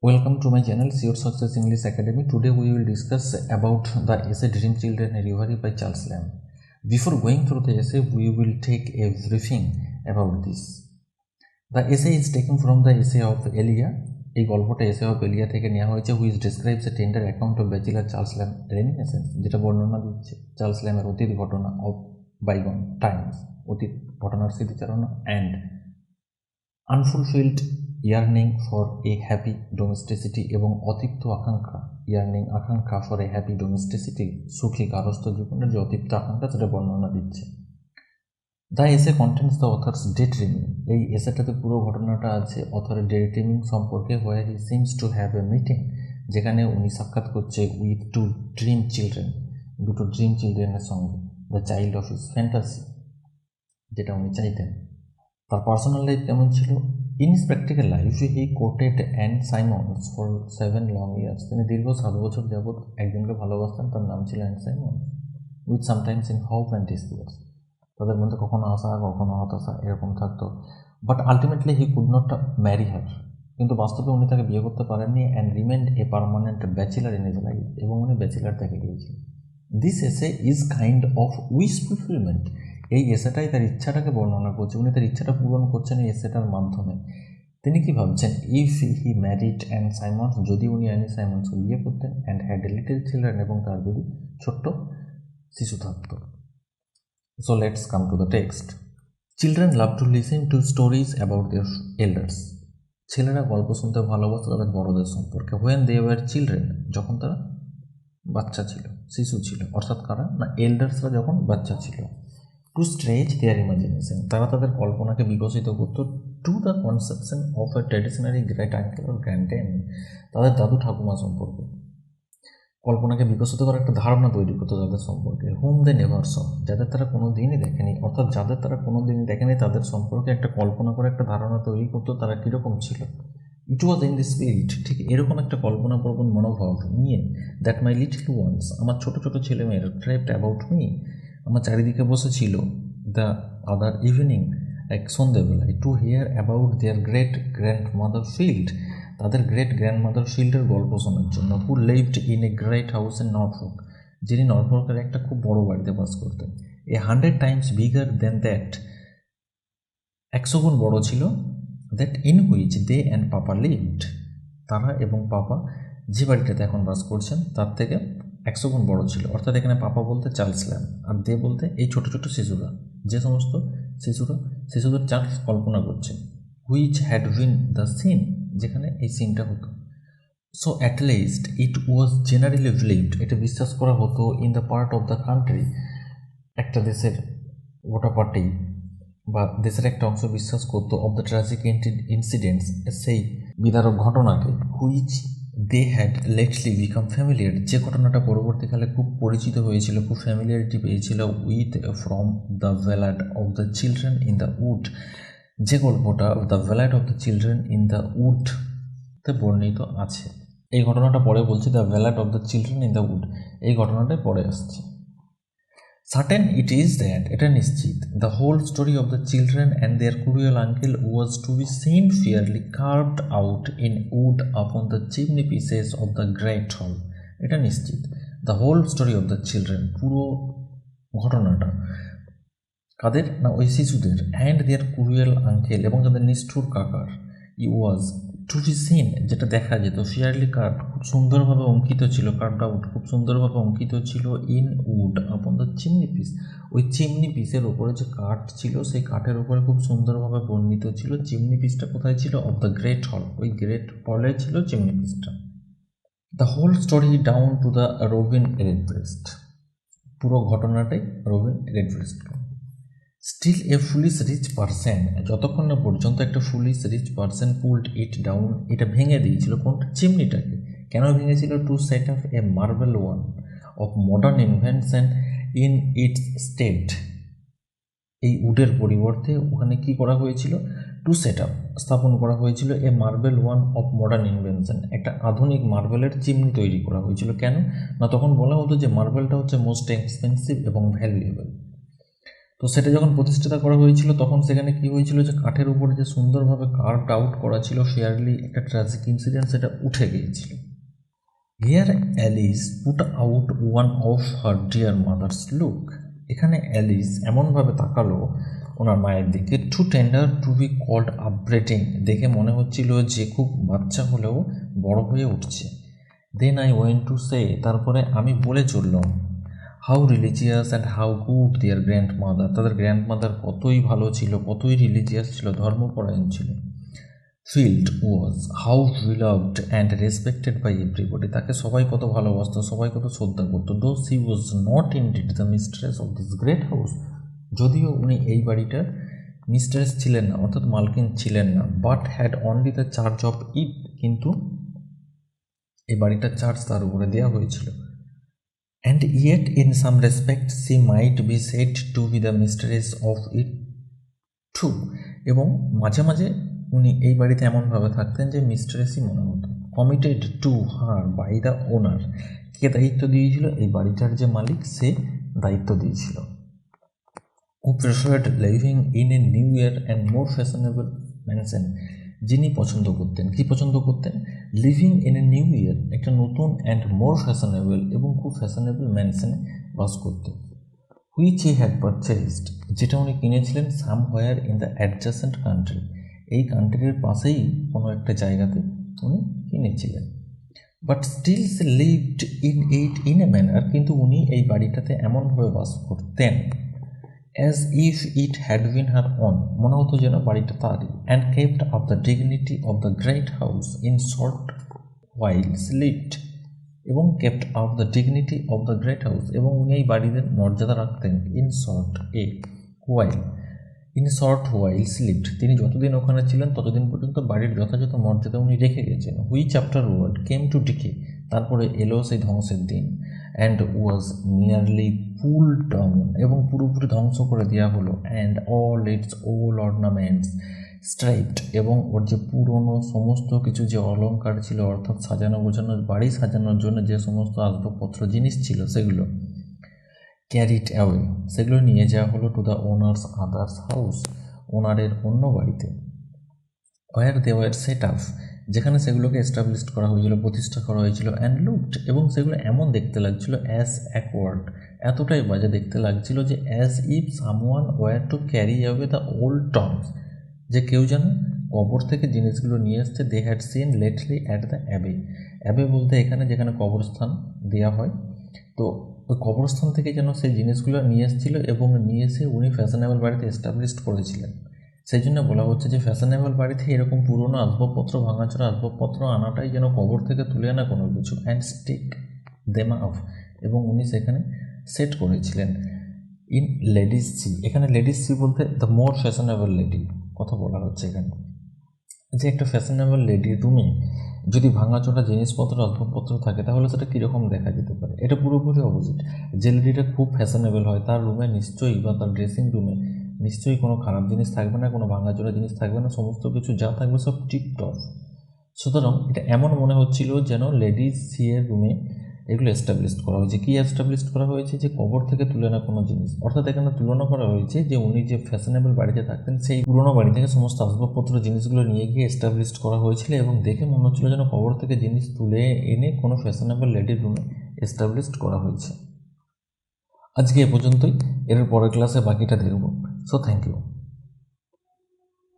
Welcome to my channel Sure Success English Academy. Today we will discuss about the essay Dream Children Reverie by Charles Lamb. Before going through the essay, we will take a briefing about this. The essay is taken from the essay of Elia. এই গল্পটা এসে of এলিয়া থেকে নেওয়া হয়েছে, which describes a tender account of bachelor Charles Lamb reminiscence, যেটা বর্ণনা দিচ্ছে Charles ল্যামের অতীত ঘটনা অফ বাইগন টাইমস, অতীত ঘটনার স্মৃতিচারণা, and unfulfilled yearning for a happy domesticity, এবং অতিপ্ত আকাঙ্ক্ষা, ইয়ার্নিং আকাঙ্ক্ষা ফর এ হ্যাপি ডোমেস্টিসিটি, সুখী গারস্থ জীবনের যে অতিপ্ত আকাঙ্ক্ষা সেটা বর্ণনা দিচ্ছে। The essay contains the author's daydreaming, এই এসেটাতে পুরো ঘটনাটা আছে অথরের ডে ড্রিমিং সম্পর্কে, where he seems to have a meeting, যেখানে উনি সাক্ষাৎ করছে উইথ টু ড্রিম চিলড্রেন, দুটো ড্রিম চিলড্রেনের সঙ্গে, the child of his fantasy, যেটা উনি চাইতেন। তার পার্সোনাল লাইফ কেমন ছিল? In his practical life he courted Ann Simmons for 7 long years, তিনি দীর্ঘ 7 বছর যাবৎ একজনকে ভালোবাসতেন, তার নাম ছিল Ann Simmons, with sometimes in hope and despairs, তাদের মধ্যে কখনো আশা কখনো হতাশা এরকম থাকতো। But ultimately he could not marry her, কিন্তু বাস্তবে উনি তাকে বিয়ে করতে পারেননি, and remained a permanent bachelor in his life, এবং উনি ব্যাচেলার থেকে গিয়েছিলেন। This essay is kind of wish fulfilment, এই এসেটাই তার ইচ্ছাটাকে বর্ণনা করছে, উনি তার ইচ্ছাটা পূরণ করছেন এই এসেটার মাধ্যমে। তিনি কি ভাবছেন? If he married and Simons, যদি উনি অ্যানি সাইমন্সকে বিয়ে করতেন, and had a little children, এবং তার যদি ছোট্ট শিশু থাকত। So let's come to the text. Children love to listen to stories about their elders. ছেলেরা গল্প শুনতে ভালোবাসে তাদের বড়দের সম্পর্কে। When they were children, যখন তারা বাচ্চা ছিল, শিশু ছিল, অর্থাৎ কারা না, এল্ডার্সরা যখন বাচ্চা ছিল। টু স্ট্রেচ দেয়ার ইমাজিনেশন, তারা তাদের কল্পনাকে বিকশিত করতো। To the conception of a traditionary great uncle or grand aunt, তাদের দাদু ঠাকুমা সম্পর্কে কল্পনাকে বিকশিত করার একটা ধারণা তৈরি করতো তাদের সম্পর্কে। হুম দে নেভার স, যাদের তারা কোনো দিনই দেখেনি, অর্থাৎ যাদের তারা কোনো দিনই দেখেনি তাদের সম্পর্কে একটা কল্পনা করে একটা ধারণা তৈরি করতো তারা কীরকম ছিল। ইট ওয়াজ ইন দি স্পিরিট, ঠিক এরকম একটা কল্পনাপ্রবণ মনোভাব নিয়ে, দ্যাট মাই লিটল ওয়ান্স, আমার ছোটো ছোটো ছেলেমেয়েরা, ট্রেপড অ্যাবাউট মি, আমার চারিদিকে বসেছিল, দ্য আদার ইভিনিং, এক সন্ধ্যেবেলায়, to hear about their great grandmother Field, তাদের গ্রেট গ্র্যান্ড মাদার ফিল্ডের গল্প শোনার জন্য। Who lived in a great house in Norfolk, যিনি নরফোকের একটা খুব বড় বাড়িতে বাস করতেন। A 100 times bigger than that, 100 গুণ বড় ছিল, that in which they and papa lived, তারা এবং পাপা যে বাড়িটাতে এখন বাস করছেন তার থেকে 100 গুণ বড় ছিল। অর্থাৎ এখানে পাপা বলতে চার্লস ল্যাম, আর দে বলতে এই ছোটো ছোটো শিশুরা, যে সমস্ত শিশুদের চার্লস কল্পনা করছে। Which had been the scene, যেখানে এই সিনটা হতো। So at least it was generally believed, এটা বিশ্বাস করা হতো, in the part of the country, একটা দেশের গোটা পার্টি বা দেশের একটা অংশ বিশ্বাস করতো, অফ দ্য ট্র্যাজিক ইনসিডেন্টস, সেই বিদারক ঘটনাকে, which they had lately become familiar, যে ঘটনাটা পরবর্তীকালে খুব পরিচিত হয়েছিল, খুব ফ্যামিলিয়ারিটি পেয়েছিল, with from the ballad of the children in the wood, যে গল্পটা the ballad of the children in the উডতে বর্ণিত আছে। এই ঘটনাটা পরে বলছি, the ballad of the children in the wood, এই ঘটনাটাই পরে আসছে। সার্টেন ইট ইজ দ্যাট, এটা নিশ্চিত, the whole story of the children and their cruel uncle was to be seen fairly carved out in wood upon the chimney pieces of the great hall, এটা নিশ্চিত, the whole story of the children, পুরো ঘটনাটা কাদের না, ওই শিশুদের, and their cruel uncle, এবং তাদের নিষ্ঠুর কাকার, ওয়াজ টু বি সিন, যেটা দেখা যেত, ফিয়ারলি কার্ভ, খুব সুন্দরভাবে অঙ্কিত ছিল, কার্ভড আউট, খুব সুন্দরভাবে অঙ্কিত ছিল, in wood upon the chimney piece, ওই চিমনি পিসের ওপরে যে কাঠ ছিল সেই কাঠের ওপরে খুব সুন্দরভাবে বর্ণিত ছিল। চিমনি পিসটা কোথায় ছিল? অফ দ্য গ্রেট হল, ওই গ্রেট হলে ছিল চিমনি পিসটা। The whole story down to the robin redbreast, পুরো ঘটনাটাই robin redbreast. Still a foolish rich person, যতক্ষণ না পর্যন্ত একটা foolish rich person pulled it down, এটা ভেঙে দিয়েছিল, কোনটা? চিমনিটাকে। কেন ভেঙেছিল? To set up a marble one of modern invention in its stead, এই উডের পরিবর্তে ওখানে কি করা হয়েছিল? টু সেট আপ, স্থাপন করা হয়েছিল, a marble one of modern invention, একটা আধুনিক মার্বেলের চিমনি তৈরি করা হয়েছিল। কেন না, তখন বলা হতো যে মার্বেলটা হচ্ছে মোস্ট এক্সপেন্সিভ এবং ভ্যালুয়েবল। তো সেটা যখন প্রতিষ্ঠাতা করা হয়েছিল তখন সেখানে কি হয়েছিল যে কাঠের উপরে যে সুন্দরভাবে কার্ভড আউট করা ছিল ফেয়ারলি একটা ট্র্যাজিক ইনসিডেন্ট সেটা উঠে গিয়েছিল। Here Alice put out one of her dear mother's look. এখানে অ্যালিস এমনভাবে তাকালো ওনার মায়ের দিকে, too tender to be called upbraiding, দেখে মনে হচ্ছিল যে খুব বাচ্চা হলেও বড় হয়ে উঠছে। Then I went to say, তারপরে আমি বলে চললাম, how religious and how good their grandmother, তাদের গ্র্যান্ড মাদার কতই ভালো ছিল, কতই রিলিজিয়াস ছিল, ধর্মপরায়ণ ছিল। Field was how beloved and respected by everybody, তাকে সবাই কত ভালোবাসতো, সবাই কত শ্রদ্ধা করতো। Though she was not indeed the mistress of this great house, যদিও উনি এই বাড়িটার মিস্ট্রেস ছিলেন না, অর্থাৎ মালকিন ছিলেন না, but had only the charge of it, কিন্তু এই বাড়িটার চার্জ তার উপরে দেওয়া হয়েছিল। And yet in some respect she might be said to be the mistress of it too, এবং মাঝে মাঝে উনি এই বাড়িতে এমনভাবে থাকতেন যে মিস্ট্রেসই মনে হতো। Committed to her by the owner, কে দায়িত্ব দিয়েছিল? এই বাড়িটার যে মালিক সে দায়িত্ব দিয়েছিল। Who preferred living in a newer and more fashionable mansion, যিনি পছন্দ করতেন, কি পছন্দ করতেন? Living in a newer, একটা নতুন অ্যান্ড মোর ফ্যাশনেবল, এবং খুব ফ্যাশনেবল ম্যানশনে বাস করতে। হুইচ হি হ্যাড পারচেসড, যেটা উনি কিনেছিলেন somewhere in the adjacent country, এই কান্ট্রির পাশেই কোনো একটা জায়গাতে উনি কিনেছিলেন। But still she lived in it in a manner, কিন্তু উনি এই বাড়িটাতে এমনভাবে বাস করতেন as if it had been her own, মনে হতো যেন বাড়িটা তারই। And kept up the dignity of the great house in short whiles lived, এবং kept up the dignity of the great house, এবং উনি এই বাড়ির মর্যাদা রাখতেন ইন শর্ট হোয়াইলস লিভড, তিনি যতদিন ওখানে ছিলেন ততদিন পর্যন্ত বাড়ির যথাযথ মর্যাদা উনি রেখে গেছেন। Which afterwards came to decay, তারপরে এলো সেই ধ্বংসের দিন। And was nearly pull down, এবং পুরোপুরি ধ্বংস করে দেওয়া হলো। And all its old ornaments striped, এবং ওর যে পুরনো সমস্ত কিছু যে অলংকার ছিল, অর্থাৎ সাজানো গোছানোর বাড়ি সাজানোর জন্য যে সমস্ত আসবাবপত্র জিনিস ছিল সেগুলো ক্যারিড অ্যাওয়ে, সেগুলো নিয়ে যাওয়া হলো to the owner's others house, ওনারের অন্য বাড়িতে। Where they were set up, যেখানে সেগুলোকে এস্টাবলিশ করা হয়েছিল, প্রতিষ্ঠা করা হয়েছিল। অ্যান্ড লুকড, এবং সেগুলো এমন দেখতে লাগছিল অ্যাজ অ্যাকওয়ার্ড, এতটাই বাজে দেখতে লাগছিল যে as if someone were to carry away the old tombs, যে কেউ যেন কবর থেকে জিনিসগুলো নিয়ে আসছে। They had seen lately at the abbey বলতে এখানে যেখানে কবরস্থান দেওয়া হয়, তো ওই কবরস্থান থেকে যেন সেই জিনিসগুলো নিয়ে এসেছিলো, এবং নিয়ে এসে উনি ফ্যাশনেবল বাড়িতে এস্টাবলিশ করেছিলেন। সেই জন্য বলা হচ্ছে যে ফ্যাশনেবল বাড়িতে এরকম পুরনো আসবাবপত্র, ভাঙাচোরা আসবাবপত্র আনাটাই যেন কবর থেকে তুলে আনা কোনো কিছু। অ্যান্ড স্টিক দেম আপ, এবং উনি সেখানে সেট করেছিলেন। ইন লেডিস সি, এখানে লেডিস সি বলতে দ্য মোর ফ্যাশনেবল লেডি কথা বলা হচ্ছে এখানে, যে একটা ফ্যাশনেবল লেডির রুমে যদি ভাঙাচোরা জিনিসপত্র আসবাবপত্র থাকে তাহলে সেটা কীরকম দেখা যেতে পারে। এটা পুরোপুরি অপোজিট। যে লেডিটা খুব ফ্যাশনেবল হয় তার রুমে নিশ্চয়ই, বা তার ড্রেসিং রুমে নিশ্চয়ই কোনো খারাপ জিনিস থাকবে না, কোনো ভাঙাচোরা জিনিস থাকবে না, সমস্ত কিছু যা থাকবে সব টিপটপ। সুতরাং এটা এমন মনে হচ্ছিল যেন লেডিস সিয়ের রুমে এগুলো এস্টাবলিশ করা হয়েছে। কী এস্টাবলিশ করা হয়েছে? যে কবর থেকে তুলে না কোনো জিনিস, অর্থাৎ এখানে তুলনা করা হয়েছে যে উনি যে ফ্যাশনেবল বাড়িতে থাকতেন সেই পুরোনো বাড়ি থেকে সমস্ত আসবাবপত্র জিনিসগুলো নিয়ে গিয়ে এস্টাবলিশ করা হয়েছিল, এবং দেখে মনে হচ্ছিল যেন কবর থেকে জিনিস তুলে এনে কোনো ফ্যাশনেবল লেডির রুমে এস্টাবলিশ করা হয়েছে। আজকে এ পর্যন্তই, এর পরের ক্লাসে বাকিটা দেখব। So thank you.